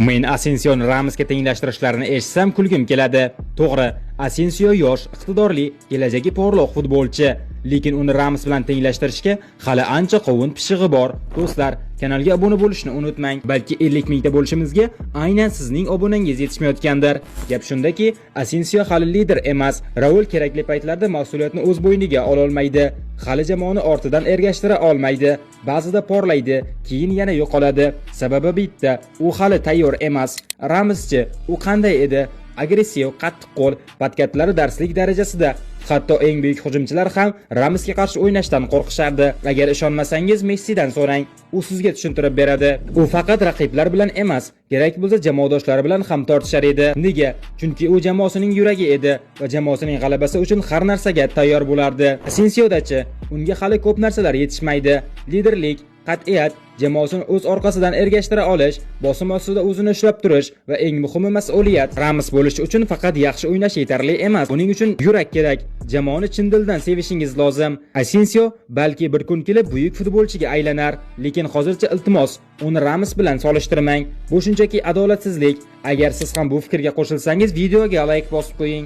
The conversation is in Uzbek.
Men Asensioni Ramosga tenglashtirishlarini eshitsam kulgim keladi. To'g'ri, Asensio yosh, iqtidorli, kelajagi porloq futbolchi, lekin uni Ramos bilan tenglashtirishga hali ancha qovun pishig'i bor. Do'stlar, kanalga obuna bo'lishni unutmang. Balki 50 mingta bo'lishimizga aynan sizning obunangiz yetishmayotgandir. Gap shundaki, Asensio hali lider emas. Raul kerakli paytlarda mas'uliyatni o'z bo'yniga ola olmaydi. Hali jamoani ortidan ergashtira olmaydi. Ba'zida porlaydi, keyin yana yo'qoladi. Sababi bitta, u hali tayyor emas. Ramoschi, u qanday edi? Agressiv, qattiqqo'l, patkatlari darslik darajasida. Hatto eng buyuk hujumchilar ham Ramosga qarshi o'ynashdan qo'rqishardi. Agar ishonmasangiz, Messidan so'rang. U sizga tushuntirib beradi. U faqat raqiblar bilan emas, kerak bo'lsa jamoadoshlari bilan ham tortishar edi. Nega? Chunki u jamoasining yuragi edi va jamoasining g'alabasi uchun har narsaga tayyor bo'lardi. Asensiodachi, unga hali ko'p narsalar yetishmaydi. Liderlik, qat'iyat, jamoasini o'z orqasidan ergashtira olish, bosim ostida o'zini ushlab turish va eng muhimi mas'uliyat. Ramos bo'lish uchun faqat yaxshi o'ynash yetarli emas. Buning uchun yurak kerak. Jamoani chin dildan sevishingiz lozim. Asensio balki bir kun kelib buyuk futbolchiga aylanar, lekin hozircha iltimos, uni Ramos bilan solishtirmang. Bu shunchaki adolatsizlik. Agar siz ham bu fikrga qo'shilsangiz, videoga like bosib qo'ying.